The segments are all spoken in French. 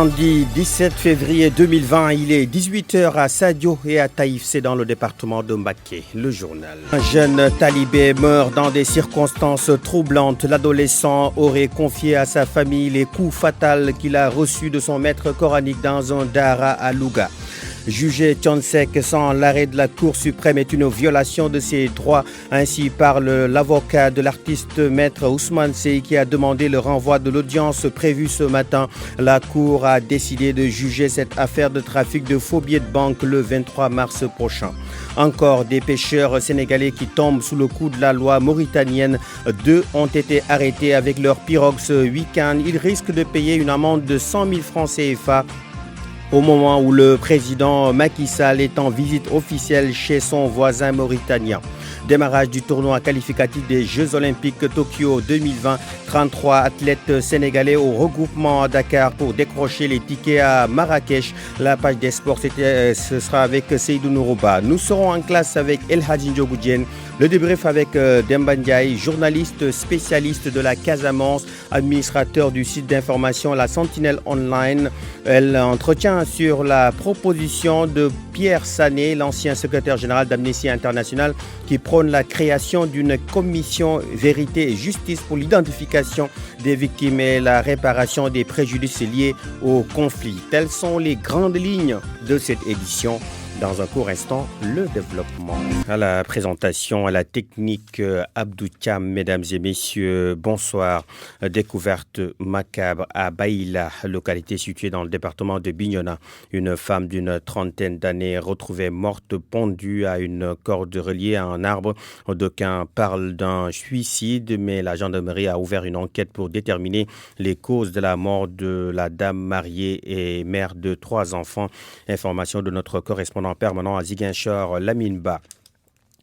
Lundi 17 février 2020, il est 18h à Sadio et à Taïf, c'est dans le département de Mbacké. Le journal. Un jeune talibé meurt dans des circonstances troublantes. L'adolescent aurait confié à sa famille les coups fatals qu'il a reçus de son maître coranique dans un dara à Louga. Juger Thionsek sans l'arrêt de la Cour suprême est une violation de ses droits. Ainsi parle l'avocat de l'artiste maître Ousmane Sey qui a demandé le renvoi de l'audience prévue ce matin. La Cour a décidé de juger cette affaire de trafic de faux billets de banque le 23 mars prochain. Encore des pêcheurs sénégalais qui tombent sous le coup de la loi mauritanienne. 2 ont été arrêtés avec leur pirogue ce week-end. Ils risquent de payer une amende de 100 000 francs CFA. Au moment où le président Macky Sall est en visite officielle chez son voisin mauritanien. Démarrage du tournoi qualificatif des Jeux Olympiques Tokyo 2020. 33 athlètes sénégalais au regroupement à Dakar pour décrocher les tickets à Marrakech. La page des sports, ce sera avec Seydou Nourouba. Nous serons en classe avec El Hadji Ndiogou Diène. Le débrief avec Demba Ndiaye, journaliste spécialiste de la Casamance, administrateur du site d'information La Sentinelle Online. Elle entretient sur la proposition de Pierre Sané, l'ancien secrétaire général d'Amnesty International, qui prône la création d'une commission vérité et justice pour l'identification des victimes et la réparation des préjudices liés au conflit. Telles sont les grandes lignes de cette édition. Dans un court instant, le développement. À la présentation, à la technique, Abdou Thiam, mesdames et messieurs, bonsoir. Découverte macabre à Baïla, localité située dans le département de Bignona. Une femme d'une trentaine d'années retrouvée morte pendue à une corde reliée à un arbre. D'aucuns parlent d'un suicide, mais la gendarmerie a ouvert une enquête pour déterminer les causes de la mort de la dame mariée et mère de 3 enfants. Information de notre correspondant permanent à Ziguinchor, Lamine Ba.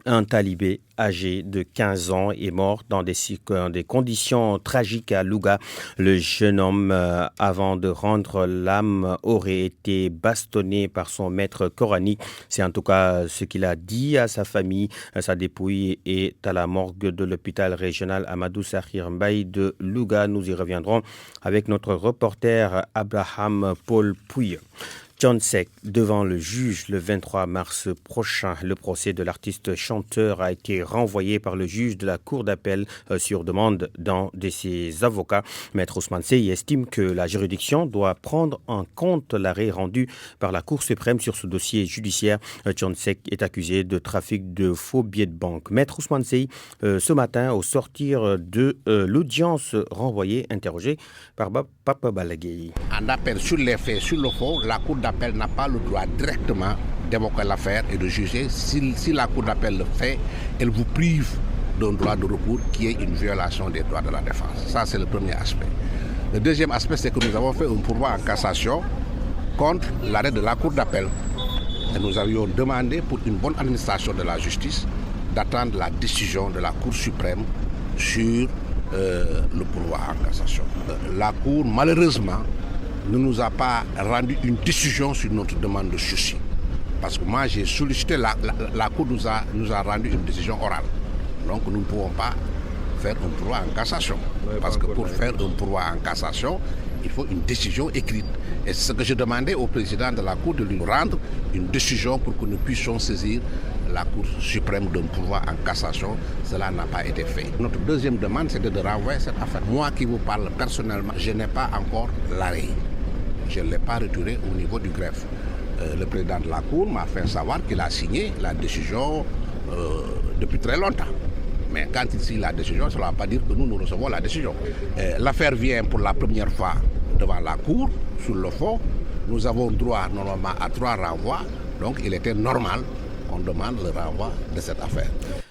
Un talibé âgé de 15 ans est mort dans des conditions tragiques à Louga. Le jeune homme, avant de rendre l'âme, aurait été bastonné par son maître coranique. C'est en tout cas ce qu'il a dit à sa famille. Sa dépouille est à la morgue de l'hôpital régional Amadou Sakhir Mbaye de Louga. Nous y reviendrons avec notre reporter Abraham Paul Pouille. Thionsek devant le juge le 23 mars prochain. Le procès de l'artiste chanteur a été renvoyé par le juge de la cour d'appel sur demande d'un de ses avocats. Maître Ousmane Sey estime que la juridiction doit prendre en compte l'arrêt rendu par la Cour suprême sur ce dossier judiciaire. Thionsek est accusé de trafic de faux billets de banque. Maître Ousmane Sey, ce matin, au sortir de l'audience renvoyée, interrogé par Papa Balagueye. En appel sur les faits, sur le fond, la Cour d'appel n'a pas le droit directement d'évoquer l'affaire et de juger. Si la Cour d'appel le fait, elle vous prive d'un droit de recours qui est une violation des droits de la défense. Ça, c'est le premier aspect. Le deuxième aspect, c'est que nous avons fait un pourvoi en cassation contre l'arrêt de la Cour d'appel. Et nous avions demandé, pour une bonne administration de la justice, d'attendre la décision de la Cour suprême sur le pourvoi en cassation. La Cour, malheureusement, ne nous a pas rendu une décision sur notre demande de sursis. Parce que moi, j'ai sollicité, la Cour nous a rendu une décision orale. Donc, nous ne pouvons pas faire un pourvoi en cassation. Parce que pour faire un pourvoi en cassation, il faut une décision écrite. Et c'est ce que j'ai demandé au président de la Cour de lui rendre une décision pour que nous puissions saisir la Cour suprême d'un pouvoir en cassation. Cela n'a pas été fait. Notre deuxième demande, c'était de renvoyer cette affaire. Moi qui vous parle personnellement, je n'ai pas encore l'arrêt. Je ne l'ai pas retiré au niveau du greffe. Le président de la Cour m'a fait savoir qu'il a signé la décision depuis très longtemps. Mais quand il signe la décision, cela ne va pas dire que nous recevons la décision. L'affaire vient pour la première fois devant la Cour, sur le fond. Nous avons droit normalement à 3 renvois. Donc il était normal qu'on demande le renvoi de cette affaire.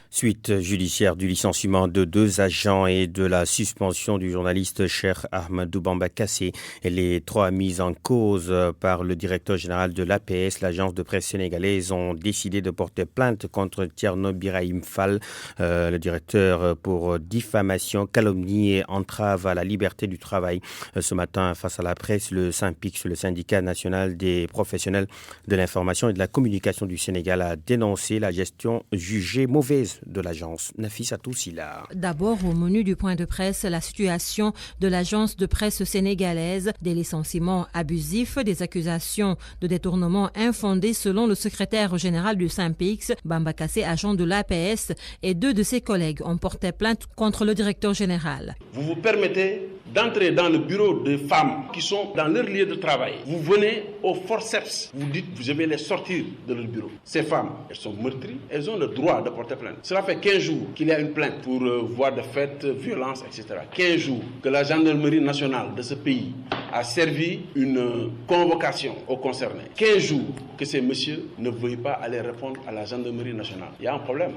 Suite judiciaire du licenciement de 2 agents et de la suspension du journaliste Cheikh Ahmadou Bamba Kassé et les 3 mises en cause par le directeur général de l'APS, l'agence de presse sénégalaise, ont décidé de porter plainte contre Thierno Birahim Fall, le directeur, pour diffamation, calomnie et entrave à la liberté du travail. Ce matin, face à la presse, le SYNPICS, le syndicat national des professionnels de l'information et de la communication du Sénégal, a dénoncé la gestion jugée mauvaise de l'agence, Nafissatou Silla. D'abord, au menu du point de presse, la situation de l'agence de presse sénégalaise, des licenciements abusifs, des accusations de détournement infondées selon le secrétaire général du SYNPICS, Bamba Kassé, agent de l'APS, et 2 de ses collègues ont porté plainte contre le directeur général. Vous vous permettez d'entrer dans le bureau de femmes qui sont dans leur lieu de travail. Vous venez au forceps, vous dites vous allez les sortir de leur bureau. Ces femmes, elles sont meurtries, elles ont le droit de porter plainte. Cela fait 15 jours qu'il y a une plainte pour voies de fait, violence, etc. 15 jours que la gendarmerie nationale de ce pays a servi une convocation aux concernés. 15 jours que ces messieurs ne veuillent pas aller répondre à la gendarmerie nationale. Il y a un problème.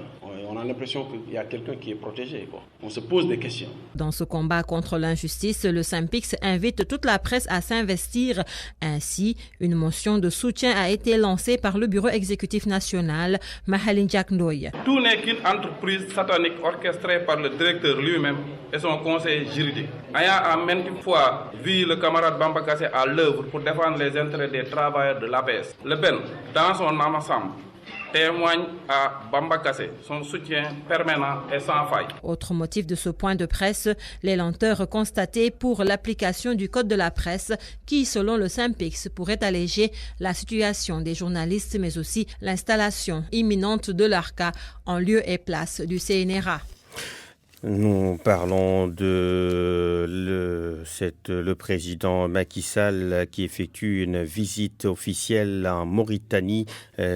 On a l'impression qu'il y a quelqu'un qui est protégé. On se pose des questions. Dans ce combat contre l'injustice, le SYNPICS invite toute la presse à s'investir. Ainsi, une motion de soutien a été lancée par le bureau exécutif national, Mahalin Jack Ndoye. Tout n'est qu'une entreprise satanique orchestrée par le directeur lui-même et son conseil juridique. Ayant à maintes fois vu le camarade Bamba Kassé à l'œuvre pour défendre les intérêts des travailleurs de l'APS, le BEN, dans son ensemble, témoigne à Bamba Kassé son soutien permanent et sans faille. Autre motif de ce point de presse, les lenteurs constatées pour l'application du code de la presse qui, selon le SYNPICS, pourrait alléger la situation des journalistes mais aussi l'installation imminente de l'ARCA en lieu et place du CNRA. Nous parlons de le président Macky Sall qui effectue une visite officielle en Mauritanie.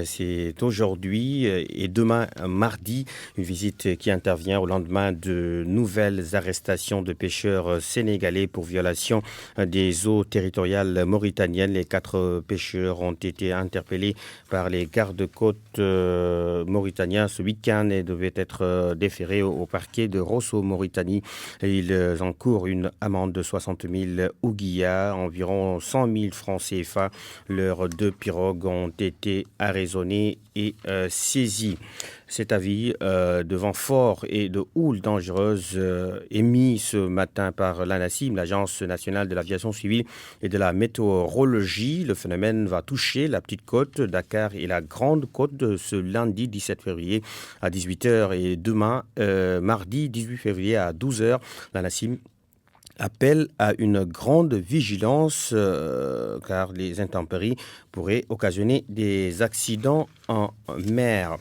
C'est aujourd'hui et demain mardi, une visite qui intervient au lendemain de nouvelles arrestations de pêcheurs sénégalais pour violation des eaux territoriales mauritaniennes. Les 4 pêcheurs ont été interpellés par les gardes-côtes mauritaniens ce week-end et devaient être déférés au parquet de Rosso, Mauritanie. Ils encourent une amende de 60 000 ouguiyas, environ 100 000 francs CFA. Leurs 2 pirogues ont été arraisonnées et saisies. Cet avis de vent fort et de houle dangereuse émis ce matin par l'ANACIM, l'Agence nationale de l'aviation civile et de la météorologie. Le phénomène va toucher la Petite Côte, Dakar et la Grande Côte ce lundi 17 février à 18h et demain mardi 18 février à 12h. L'ANACIM appelle à une grande vigilance car les intempéries pourraient occasionner des accidents en mer.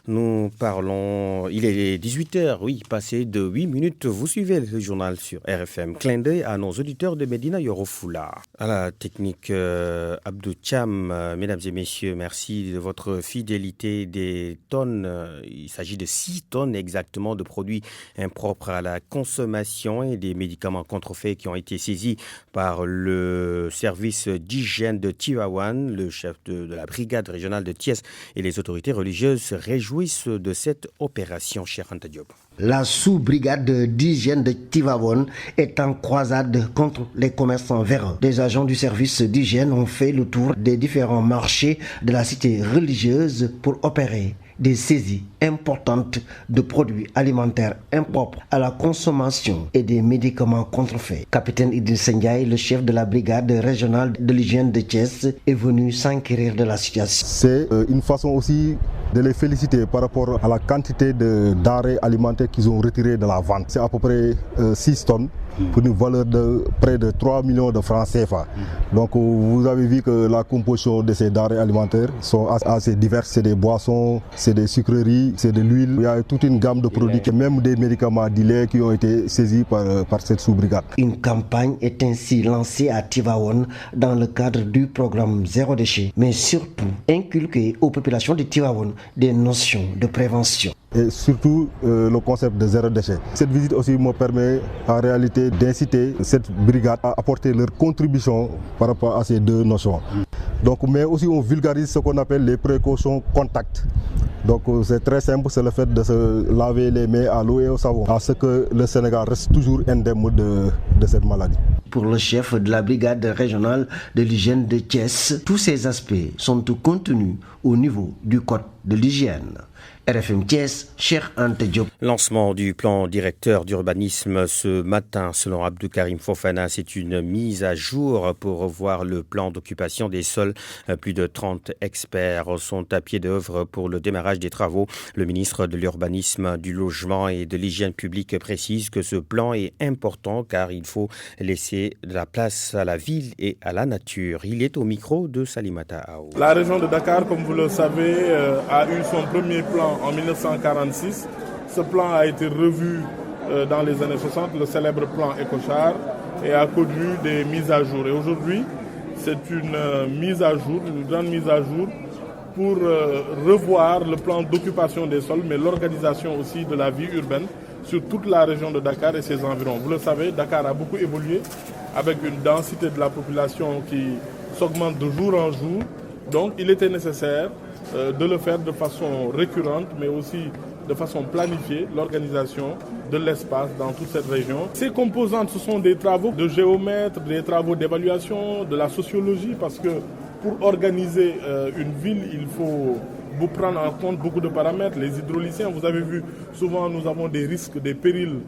Nous parlons, il est 18h, oui, passé de 8 minutes. Vous suivez le journal sur RFM. Clin d'œil à nos auditeurs de Medina Yorofoula. À la technique, Abdou Cham, mesdames et messieurs, merci de votre fidélité. Des tonnes, il s'agit de 6 tonnes exactement de produits impropres à la consommation et des médicaments contrefaits qui ont été saisis par le service d'hygiène de Tivaouane. Le chef de la brigade régionale de Thiès et les autorités religieuses se réjouissent de cette opération, cher Anta Diop. La sous-brigade d'hygiène de Tivaouane est en croisade contre les commerçants véreux. Des agents du service d'hygiène ont fait le tour des différents marchés de la cité religieuse pour opérer des saisies importantes de produits alimentaires impropres à la consommation et des médicaments contrefaits. Capitaine Idriss Ndiaye, le chef de la brigade régionale de l'hygiène de Thiès, est venu s'enquérir de la situation. C'est une façon aussi de les féliciter par rapport à la quantité de denrées alimentaires qu'ils ont retirées de la vente. C'est à peu près 6 tonnes pour une valeur de près de 3 millions de francs CFA. Donc vous avez vu que la composition de ces denrées alimentaires sont assez diverses. C'est des boissons, c'est des sucreries, c'est de l'huile. Il y a toute une gamme de produits, même des médicaments dilets qui ont été saisis par cette sous-brigade. Une campagne est ainsi lancée à Tivaouane dans le cadre du programme Zéro Déchet, mais surtout inculquer aux populations de Tivaouane des notions de prévention. Et surtout le concept de zéro déchet. Cette visite aussi me permet en réalité d'inciter cette brigade à apporter leur contribution par rapport à ces 2 notions. Donc, mais aussi on vulgarise ce qu'on appelle les précautions contact. Donc c'est très simple, c'est le fait de se laver les mains à l'eau et au savon, à ce que le Sénégal reste toujours indemne de cette maladie. Pour le chef de la brigade régionale de l'hygiène de Thiès, tous ces aspects sont contenus au niveau du code de l'hygiène. RFM Thiès, Cheikh Ante Diop. Lancement du plan directeur d'urbanisme ce matin, selon Abdou Karim Fofana, c'est une mise à jour pour revoir le plan d'occupation des sols. Plus de 30 experts sont à pied d'œuvre pour le démarrage des travaux. Le ministre de l'Urbanisme, du Logement et de l'Hygiène publique précise que ce plan est important car il faut laisser de la place à la ville et à la nature. Il est au micro de Salimata Aou. La région de Dakar, comme vous le savez, a eu son premier plan en 1946. Ce plan a été revu dans les années 60, le célèbre plan Ecochar, et a connu des mises à jour. Et aujourd'hui, c'est une mise à jour, une grande mise à jour pour revoir le plan d'occupation des sols, mais l'organisation aussi de la vie urbaine sur toute la région de Dakar et ses environs. Vous le savez, Dakar a beaucoup évolué avec une densité de la population qui s'augmente de jour en jour. Donc il était nécessaire de le faire de façon récurrente, mais aussi de façon planifiée, l'organisation de l'espace dans toute cette région. Ces composantes, ce sont des travaux de géomètres, des travaux d'évaluation, de la sociologie, parce que pour organiser une ville, il faut vous prendre en compte beaucoup de paramètres. Les hydrauliciens, vous avez vu, souvent nous avons des risques, des périls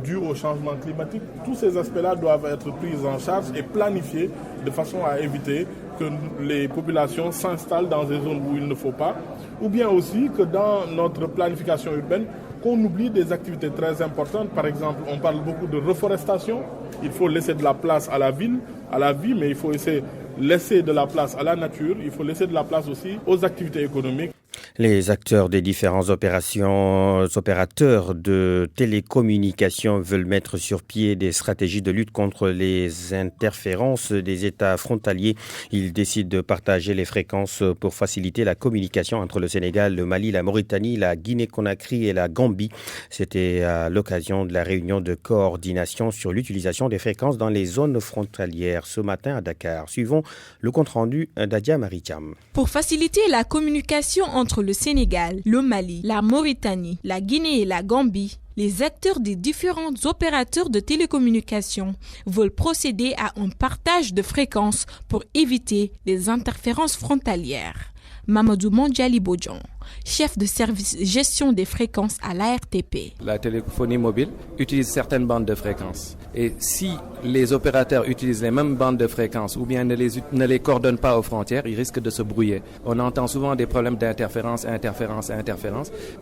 dus au changement climatique. Tous ces aspects-là doivent être pris en charge et planifiés de façon à éviter que les populations s'installent dans des zones où il ne faut pas, ou bien aussi que dans notre planification urbaine, qu'on oublie des activités très importantes. Par exemple, on parle beaucoup de reforestation. Il faut laisser de la place à la ville, à la vie, mais il faut laisser de la place à la nature. Il faut laisser de la place aussi aux activités économiques. Les acteurs des différents opérateurs de télécommunications veulent mettre sur pied des stratégies de lutte contre les interférences des États frontaliers. Ils décident de partager les fréquences pour faciliter la communication entre le Sénégal, le Mali, la Mauritanie, la Guinée-Conakry et la Gambie. C'était à l'occasion de la réunion de coordination sur l'utilisation des fréquences dans les zones frontalières ce matin à Dakar. Suivons le compte-rendu d'Adia Maricham. Pour faciliter la communication entre le Sénégal, le Mali, la Mauritanie, la Guinée et la Gambie, les acteurs des différents opérateurs de télécommunications veulent procéder à un partage de fréquences pour éviter les interférences frontalières. Mamadou Mondjali Bodjan, chef de service gestion des fréquences à l'ARTP. La téléphonie mobile utilise certaines bandes de fréquences. Et si les opérateurs utilisent les mêmes bandes de fréquences ou bien ne les coordonnent pas aux frontières, ils risquent de se brouiller. On entend souvent des problèmes d'interférence.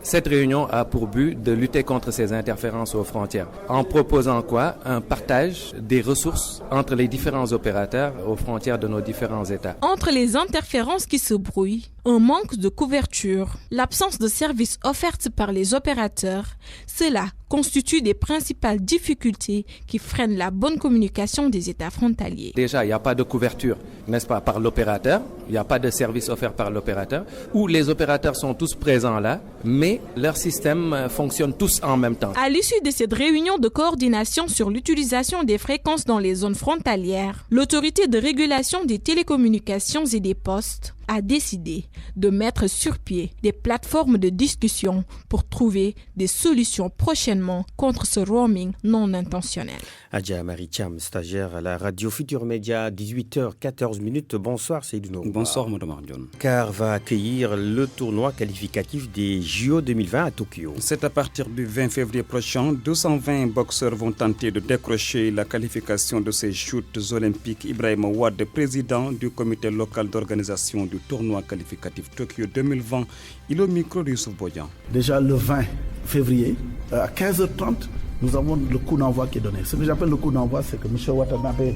Cette réunion a pour but de lutter contre ces interférences aux frontières. En proposant quoi? Un partage des ressources entre les différents opérateurs aux frontières de nos différents États. Entre les interférences qui se brouillent, un manque de couverture, l'absence de services offerts par les opérateurs, cela constitue des principales difficultés qui freinent la bonne communication des États frontaliers. Déjà, il n'y a pas de couverture, n'est-ce pas, par l'opérateur. Il n'y a pas de service offert par l'opérateur, où les opérateurs sont tous présents là, mais leurs systèmes fonctionnent tous en même temps. À l'issue de cette réunion de coordination sur l'utilisation des fréquences dans les zones frontalières, l'autorité de régulation des télécommunications et des postes a décidé de mettre sur pied des plateformes de discussion pour trouver des solutions prochainement contre ce roaming non intentionnel. Adja Maricham, stagiaire à la radio Futur Média, 18h14. Bonsoir Seydou. Bonsoir Mme Ardion. Car va accueillir le tournoi qualificatif des JO 2020 à Tokyo. C'est à partir du 20 février prochain, 220 boxeurs vont tenter de décrocher la qualification de ces Jeux olympiques. Ibrahim Ouad, président du comité local d'organisation du tournoi qualificatif Tokyo 2020, il est au micro de Youssouf Bodian. Déjà le 20 février, à 15h30, nous avons le coup d'envoi qui est donné. Ce que j'appelle le coup d'envoi, c'est que M. Watanabe,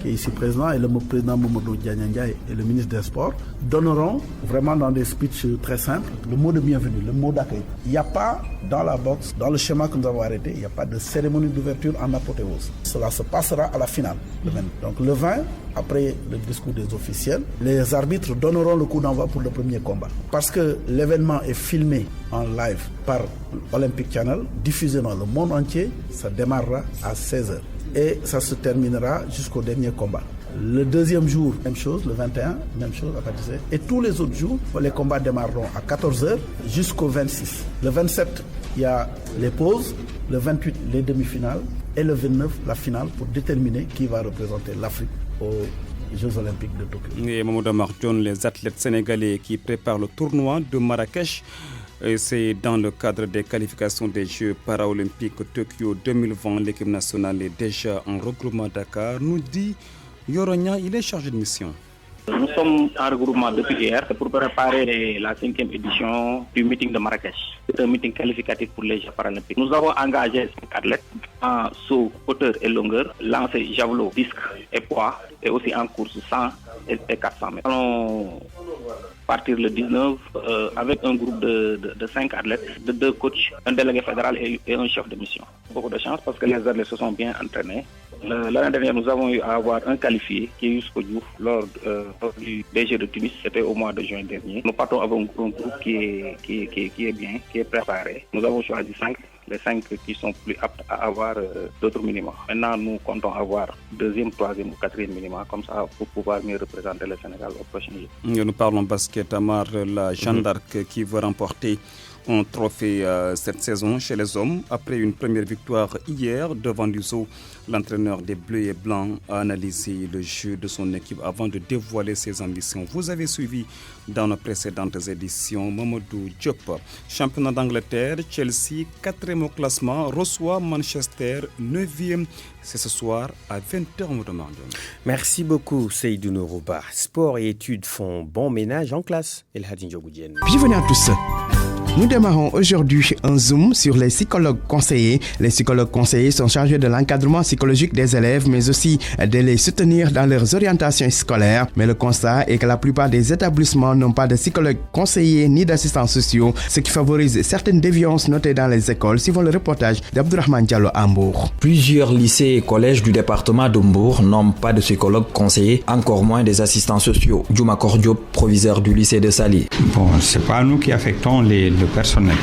qui est ici présent, et le président Mamadou Dianyangay et le ministre des Sports donneront vraiment dans des speeches très simples le mot de bienvenue, le mot d'accueil. Il n'y a pas dans la boxe, dans le schéma que nous avons arrêté, il n'y a pas de cérémonie d'ouverture en apothéose. Cela se passera à la finale, le 20. Donc le 20, après le discours des officiels, les arbitres donneront le coup d'envoi pour le premier combat. Parce que l'événement est filmé en live par Olympic Channel, diffusé dans le monde entier, ça démarrera à 16h. Et ça se terminera jusqu'au dernier combat. Le deuxième jour, même chose, le 21, même chose à partir de 16h. Et tous les autres jours, les combats démarreront à 14h jusqu'au 26. Le 27, il y a les pauses. Le 28, les demi-finales. Et le 29, la finale pour déterminer qui va représenter l'Afrique aux Jeux Olympiques de Tokyo. Et Mamadou Marjon, les athlètes sénégalais qui préparent le tournoi de Marrakech Et c'est dans le cadre des qualifications des Jeux paralympiques Tokyo 2020. L'équipe nationale est déjà en regroupement à Dakar, nous dit Yoronia, il est chargé de mission. Nous sommes en regroupement depuis hier pour préparer la 5e édition du meeting de Marrakech. C'est un meeting qualificatif pour les Jeux paralympiques. Nous avons engagé 5 athlètes en saut, hauteur et longueur, lancer javelot, disque et poids, et aussi en course 100 et 400 mètres. Nous allons partir le 19 avec un groupe de 5 athlètes, de 2 coachs, un délégué fédéral et un chef de mission. Beaucoup de chance parce que les athlètes se sont bien entraînés. L'année dernière, nous avons eu à avoir un qualifié qui est Youssou Diouf lors du Jeux de Tunis. C'était au mois de juin dernier. Nous partons avec un groupe qui est bien, qui est préparé. Nous avons choisi 5. Les 5 qui sont plus aptes à avoir d'autres minima. Maintenant, nous comptons avoir 2e, 3e ou 4e minima, comme ça, pour pouvoir mieux représenter le Sénégal au prochain Jeux. Nous parlons basket, Amar, la Jeanne d'Arc qui veut remporter un trophée cette saison chez les hommes. Après une première victoire hier devant l'USO, l'entraîneur des Bleus et Blancs a analysé le jeu de son équipe avant de dévoiler ses ambitions. Vous avez suivi dans nos précédentes éditions Mamadou Diop. Championnat d'Angleterre, Chelsea, 4e au classement, reçoit Manchester, 9e. C'est ce soir à 20h au Monde. Merci beaucoup Seydou Nourouba. Sport et études font bon ménage en classe. El Hadji Ndiogou-Diène. Bienvenue à tous. Nous démarrons aujourd'hui un zoom sur les psychologues conseillers. Les psychologues conseillers sont chargés de l'encadrement psychologique des élèves, mais aussi de les soutenir dans leurs orientations scolaires. Mais le constat est que la plupart des établissements n'ont pas de psychologues conseillers ni d'assistants sociaux, ce qui favorise certaines déviances notées dans les écoles, suivant le reportage d'Abdourahmane Diallo à Mbour. Plusieurs lycées et collèges du département de Mbour n'ont pas de psychologues conseillers, encore moins des assistants sociaux. Djouma Kordiop, proviseur du lycée de Sali. Bon, c'est pas nous qui affectons le personnel.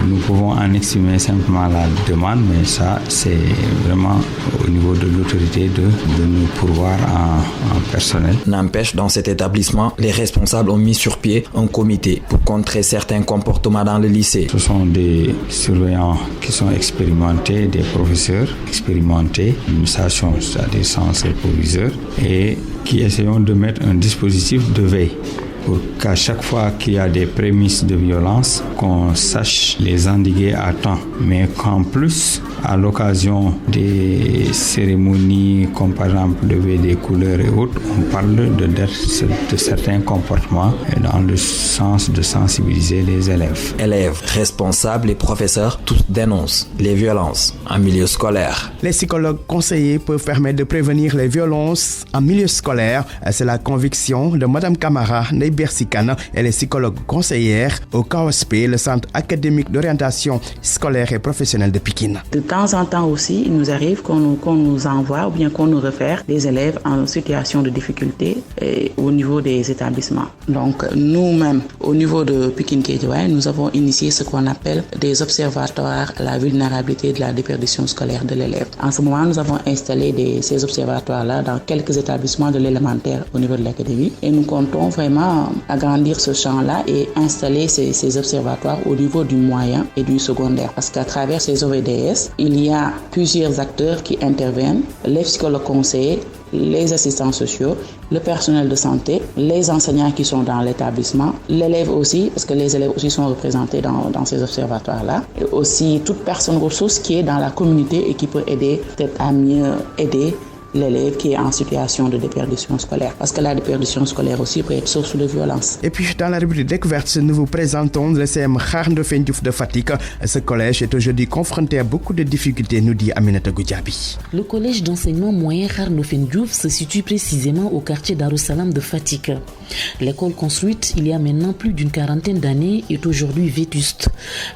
Nous pouvons en estimer simplement la demande, mais ça, c'est vraiment au niveau de l'autorité de nous pourvoir en personnel. N'empêche, dans cet établissement, les responsables ont mis sur pied un comité pour contrer certains comportements dans le lycée. Ce sont des surveillants qui sont expérimentés, des professeurs expérimentés, l'administration, c'est-à-dire censés proviseurs, et qui essayons de mettre un dispositif de veille, pour qu'à chaque fois qu'il y a des prémices de violence, qu'on sache les endiguer à temps. Mais qu'en plus, à l'occasion des cérémonies, comme par exemple lever des couleurs et autres, on parle de certains comportements dans le sens de sensibiliser les élèves. Élèves, responsables et professeurs, tous dénoncent les violences en milieu scolaire. Les psychologues conseillers peuvent permettre de prévenir les violences en milieu scolaire. C'est la conviction de Mme Camara Neybersikana. Elle est psychologue conseillère au CAOSP, le centre académique d'orientation scolaire et professionnelle de Pikine. De temps en temps aussi, il nous arrive qu'on nous envoie ou bien qu'on nous réfère des élèves en situation de difficulté au niveau des établissements. Donc nous-mêmes, au niveau de Pikine-Guédiawaye, nous avons initié ce qu'on appelle des observatoires à la vulnérabilité de la déperdition scolaire de l'élève. En ce moment, nous avons installé ces observatoires-là dans quelques établissements de l'élémentaire au niveau de l'académie et nous comptons vraiment agrandir ce champ-là et installer ces observatoires au niveau du moyen et du secondaire. Parce qu'à travers ces OVDS, il y a plusieurs acteurs qui interviennent, les psychologues conseillers, les assistants sociaux, le personnel de santé, les enseignants qui sont dans l'établissement, l'élève aussi, parce que les élèves aussi sont représentés dans ces observatoires-là, et aussi toute personne ressource qui est dans la communauté et qui peut aider peut-être à mieux aider l'élève qui est en situation de déperdition scolaire. Parce que la déperdition scolaire aussi peut être source de violence. Et puis, dans la rubrique découverte, nous vous présentons le CM Khar Ndofène Diouf de Fatick. Ce collège est aujourd'hui confronté à beaucoup de difficultés, nous dit Aminata Goudiaby. Le collège d'enseignement moyen Khar Ndofène Diouf se situe précisément au quartier Darussalam de Fatick. L'école construite il y a maintenant plus d'une quarantaine d'années est aujourd'hui vétuste.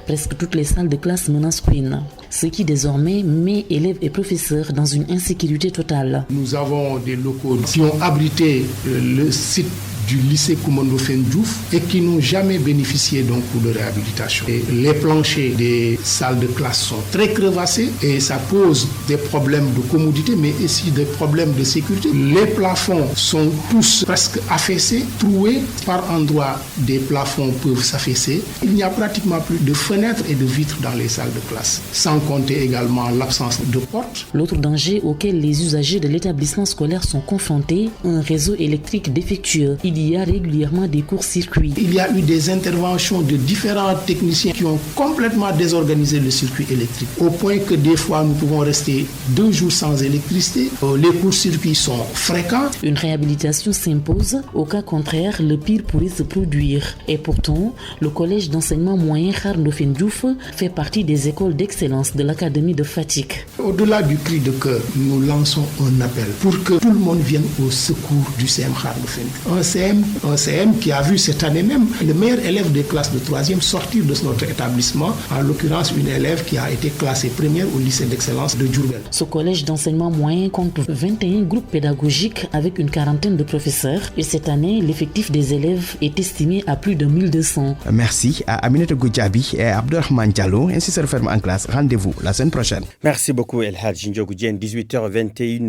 Presque toutes les salles de classe menacent ruine, ce qui désormais met élèves et professeurs dans une insécurité totale. Nous avons des locaux qui ont abrité le site du lycée Coumba Ndoffène Diouf et qui n'ont jamais bénéficié d'un cours de réhabilitation. Et les planchers des salles de classe sont très crevassés et ça pose des problèmes de commodité mais aussi des problèmes de sécurité. Les plafonds sont tous presque affaissés, troués. Par endroits, des plafonds peuvent s'affaisser. Il n'y a pratiquement plus de fenêtres et de vitres dans les salles de classe, sans compter également l'absence de portes. L'autre danger auquel les usagers de l'établissement scolaire sont confrontés, un réseau électrique défectueux. il y a régulièrement des courts-circuits. Il y a eu des interventions de différents techniciens qui ont complètement désorganisé le circuit électrique, au point que des fois nous pouvons rester 2 jours sans électricité. Les courts-circuits sont fréquents. Une réhabilitation s'impose, au cas contraire, le pire pourrait se produire. Et pourtant, le collège d'enseignement moyen Khar Ndofène Diouf fait partie des écoles d'excellence de l'académie de Fatick. Au-delà du cri de cœur, nous lançons un appel pour que tout le monde vienne au secours du CM Khar Ndofène. Un CM qui a vu cette année même le meilleur élève des classes de 3e sortir de notre établissement, en l'occurrence une élève qui a été classée première au lycée d'excellence de Diourbel. Ce collège d'enseignement moyen compte 21 groupes pédagogiques avec une quarantaine de professeurs et cette année, l'effectif des élèves est estimé à plus de 1200. Merci à Aminata Goudjabi et à Abdourahmane Diallo. Ainsi se referme en classe. Rendez-vous la semaine prochaine. Merci beaucoup El Hadj Ndiogou Diène, 18h21.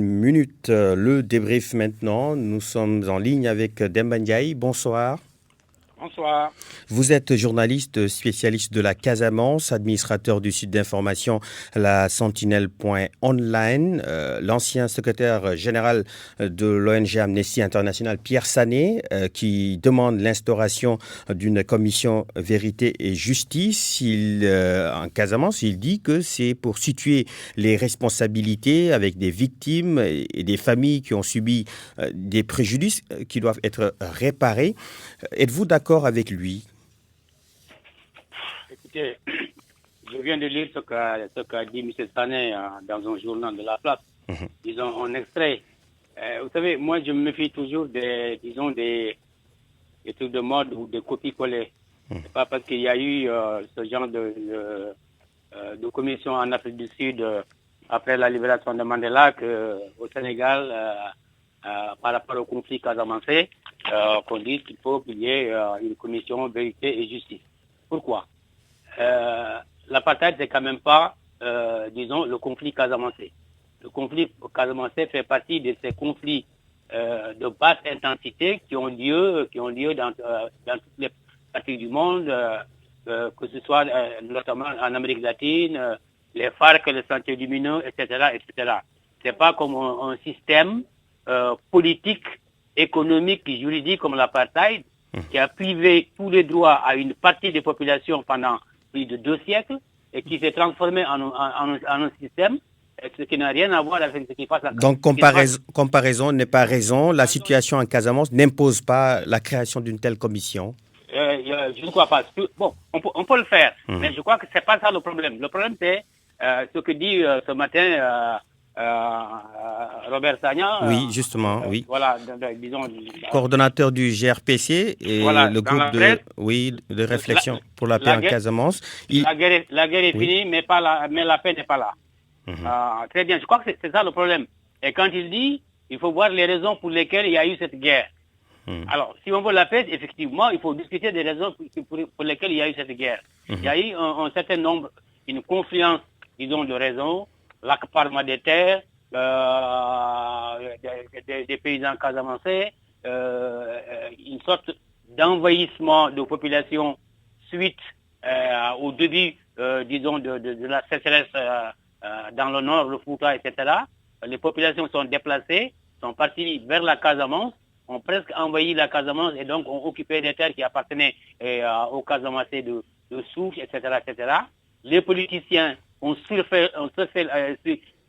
Le débrief maintenant. Nous sommes en ligne avec Demba Ndiaye. Bonsoir. Bonsoir. Vous êtes journaliste spécialiste de la Casamance, administrateur du site d'information la Sentinelle.online, l'ancien secrétaire général de l'ONG Amnesty International, Pierre Sané, qui demande l'instauration d'une commission vérité et justice. En Casamance, il dit que c'est pour situer les responsabilités avec des victimes et des familles qui ont subi des préjudices qui doivent être réparés. Êtes-vous d'accord avec lui? Écoutez, je viens de lire ce qu'a dit M. Sané dans un journal de La Place. Disons un extrait. Vous savez, moi je me méfie toujours des trucs de mode ou de copies-collées. C'est pas parce qu'il y a eu ce genre de commission en Afrique du Sud après la libération de Mandela qu'au Sénégal, par rapport au conflit casamançais, qu'on dit qu'il faut qu'il y ait une commission vérité et justice. Pourquoi? L'apartheid, c'est quand même pas, disons, le conflit casamançais. Le conflit casamançais fait partie de ces conflits de basse intensité qui ont lieu dans toutes les parties du monde, que ce soit notamment en Amérique latine, les FARC, les Sentiers lumineux, etc., etc. C'est pas comme un système politique, économique et juridique comme l'apartheid, qui a privé tous les droits à une partie des populations pendant plus de 2 siècles et qui s'est transformé en un système, ce qui n'a rien à voir avec ce qui passe en Donc comparaison n'est pas raison. La situation en Casamance n'impose pas la création d'une telle commission. Je ne crois pas. Bon, on peut le faire, mais je crois que c'est pas ça le problème. Le problème, c'est ce que dit ce matin Robert Sagna. Oui, justement, oui. Voilà, disons. Coordonnateur du GRPC et voilà, le groupe de réflexion pour la paix en Casamance. La guerre est finie, mais la paix n'est pas là. Très bien, je crois que c'est ça le problème. Et quand il dit, il faut voir les raisons pour lesquelles il y a eu cette guerre. Alors, si on veut la paix, effectivement, il faut discuter des raisons pour lesquelles il y a eu cette guerre. Il y a eu un certain nombre, une confluence, disons, de raisons, l'accaparement des terres, des paysans casamançais, une sorte d'envahissement de population suite au début, disons, de la sécheresse dans le nord, le Fouta, etc. Les populations sont déplacées, sont parties vers la Casamance, ont presque envahi la Casamance et donc ont occupé des terres qui appartenaient aux Casamancés de souche, etc., etc. Les politiciens ont surfait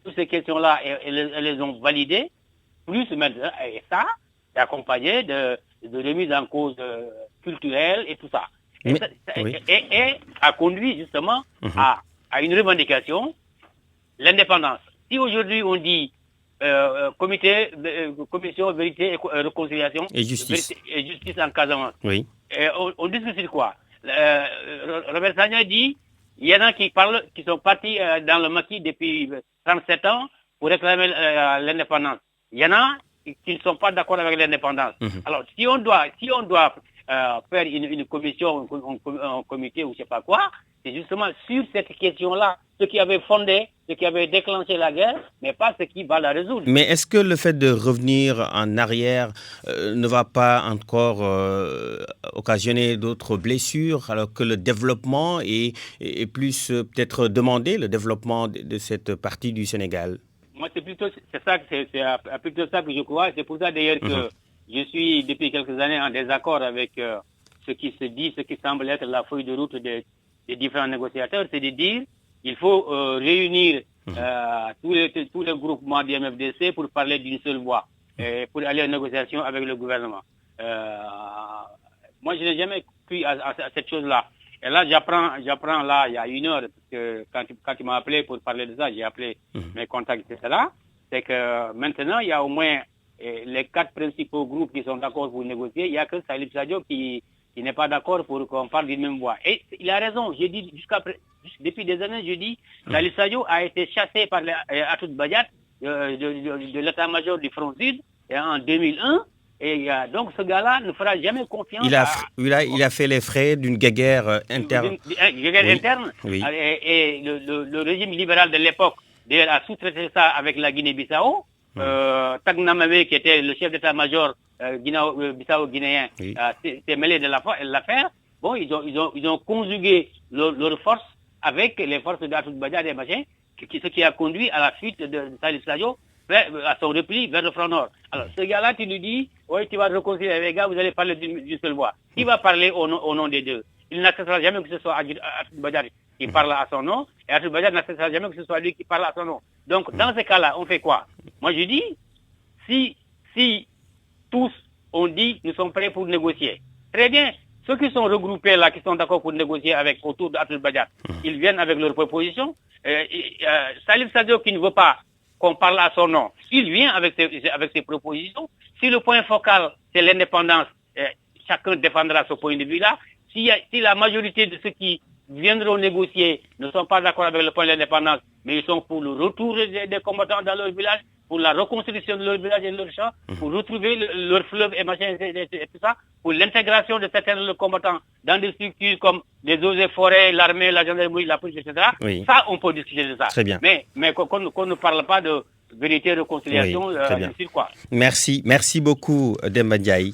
toutes ces questions-là et les ont validées, plus maintenant, et ça, c'est accompagné de remises en cause culturelles et tout ça. Et a conduit justement à une revendication, l'indépendance. Si aujourd'hui on dit commission vérité et réconciliation et justice en Casamance, oui. On discute sur quoi? Robert Sagna dit il y en a qui sont partis dans le maquis depuis 37 ans pour réclamer l'indépendance. Il y en a qui ne sont pas d'accord avec l'indépendance. Alors, si on doit faire une commission, un comité ou je sais pas quoi, c'est justement sur cette question-là, ce qui avait fondé, ce qui avait déclenché la guerre, mais pas ce qui va la résoudre. Mais est-ce que le fait de revenir en arrière ne va pas encore occasionner d'autres blessures, alors que le développement est plus peut-être demandé, le développement de cette partie du Sénégal? Moi, c'est plutôt ça que je crois. C'est pour ça d'ailleurs que je suis depuis quelques années en désaccord avec ce qui se dit, ce qui semble être la feuille de route des différents négociateurs, c'est de dire qu'il faut réunir tous les groupements du MFDC pour parler d'une seule voix, et pour aller en négociation avec le gouvernement. Moi, je n'ai jamais cru à cette chose-là. Et là, j'apprends là, il y a une heure, parce que quand tu m'as appelé pour parler de ça, j'ai appelé mes contacts, etc. C'est que maintenant, il y a au moins les 4 principaux groupes qui sont d'accord pour négocier. Il n'y a que Salif Sadio qui n'est pas d'accord pour qu'on parle d'une même voix. Et il a raison. J'ai dit depuis des années, je dis, Salif Sadio a été chassé par Atout Badiat de l'état-major du Front Sud en 2001. Et donc ce gars-là ne fera jamais confiance. Il a fait les frais d'une guerre interne. Interne. Oui. Et le régime libéral de l'époque d'ailleurs a sous-traité ça avec la Guinée-Bissau. Tagnamame, qui était le chef d'état-major Bissau-guinéen, s'est mêlé de l'affaire. Bon, ils ont conjugué leurs forces avec les forces d'Atout Badiat et machin, ce qui a conduit à la fuite de Salif Sadio à son repli vers le Front Nord. Alors, ce gars-là, tu lui dis, oui, tu vas te réconcilier avec les gars, vous allez parler d'une seule voix. Il va parler au nom des deux. Il n'acceptera jamais que ce soit Atout Badiat qui parle à son nom, et Atout Badiat n'acceptera jamais que ce soit lui qui parle à son nom. Donc, dans ce cas-là, on fait quoi? Moi, je dis, si tous ont dit, nous sommes prêts pour négocier, très bien. Ceux qui sont regroupés là, qui sont d'accord pour négocier autour d'Atout Badiat, ils viennent avec leurs propositions. Salif Sadio qui ne veut pas qu'on parle à son nom, il vient avec ses propositions. Si le point focal, c'est l'indépendance, chacun défendra ce point de vue-là. Si la majorité de ceux qui viendront négocier ne sont pas d'accord avec le point de l'indépendance, mais ils sont pour le retour des combattants dans leur village, pour la reconstruction de leur village et de leur champ, pour retrouver leur fleuve et machin, et tout ça, pour l'intégration de certains de leurs combattants dans des structures comme les eaux et forêts, l'armée, la gendarmerie, la police, etc. Oui. Ça, on peut discuter de ça. Très bien. Mais qu'on ne parle pas de vérité, réconciliation, très bien. quoi. Merci beaucoup, Demba Ndiaye.